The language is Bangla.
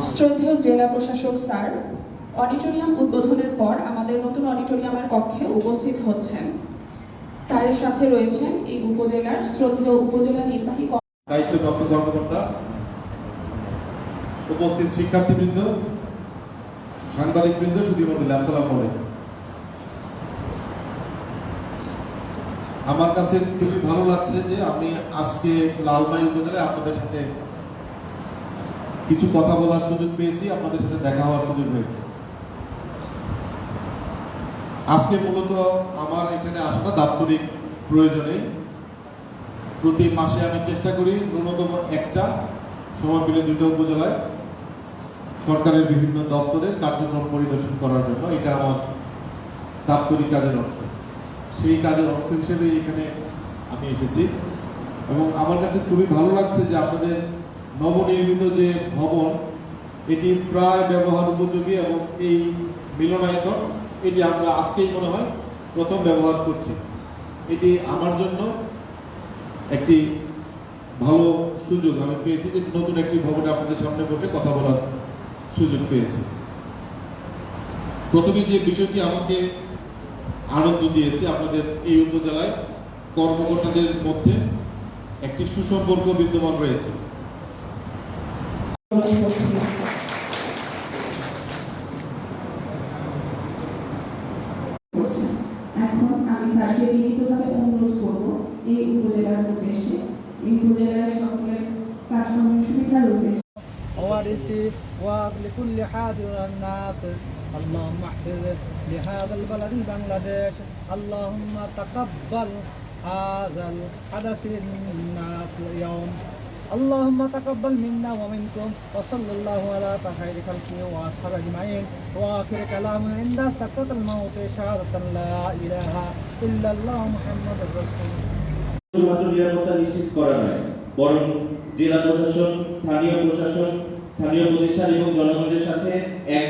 শ্রদ্ধেয় জেলা প্রশাসক স্যার, অডিটোরিয়াম উদ্বোধনের পর আমাদের নতুন অডিটোরিয়ামের কক্ষে উপস্থিত হচ্ছেন। স্যারের সাথে রয়েছেন এই উপজেলার শ্রদ্ধেয় উপজেলা নির্বাহী দায়িত্বপ্রাপ্ত কর্মকর্তা, উপস্থিত শিক্ষার্থীবৃন্দ, সাংবাদিকবৃন্দ, সুধীমণ্ডলী, আসসালামু আলাইকুম। আমার কাছে খুবই ভালো লাগছে যে আমি আজকে লালমাই উপজেলায় আপনাদের সাথে কিছু কথা বলার সুযোগ পেয়েছি, আপনাদের সাথে দেখা হওয়ার সুযোগ হয়েছে। আজকে মূলত আমার এখানে আসাটা দাপ্তরিক প্রয়োজনে। প্রতি মাসে আমি চেষ্টা করি ন্যূনতম একটা, সময় পেলে 2টা উপজেলায় সরকারের বিভিন্ন দপ্তরের কার্যক্রম পরিদর্শন করার জন্য। এটা আমার দাপ্তরিক কাজের অংশ। সেই কাজের অংশ হিসেবে এখানে আমি এসেছি এবং আমার কাছে খুবই ভালো লাগছে যে আপনাদের নবনির্মিত যে ভবন, এটি প্রায় ব্যবহার উপযোগী এবং এই মিলনায়তন এটি আমরা আজকেই মনে হয় প্রথম ব্যবহার করছি। এটি আমার জন্য একটি ভালো সুযোগ আমি পেয়েছি যে নতুন একটি ভবনে আপনাদের সামনে বসে কথা বলার সুযোগ পেয়েছি। প্রথমে যে বিষয়টি আমাকে আনন্দ দিয়েছে, আপনাদের এই উপজেলায় কর্মকর্তাদের মধ্যে একটি সুসম্পর্ক বিদ্যমান রয়েছে। এখন আমি স্যারকে বিনীতভাবে অনুরোধ করব এই উপজেলার উদ্দেশ্যে, এই উপজেলার সকলের কাজকর্মের সুবিধার উদ্দেশ্যে وارثي ولكل حاضر الناس اللهم احفظ لهذا البلد بنغلاديش اللهم تقبل هذا الحدث الناس اليوم اللهم تقبل منا ومنكم وصلى الله على خير خلقه واصحاب اجمعين واخر كلام عند سكرة الموت شهادة لا اله الا الله محمد رسول الله। শুধুমাত্র নিরাপত্তা নিশ্চিত করা নয়, বরং জেলা প্রশাসন, স্থানীয় প্রশাসন, স্থানীয় প্রতিষ্ঠান এবং জনগণের সাথে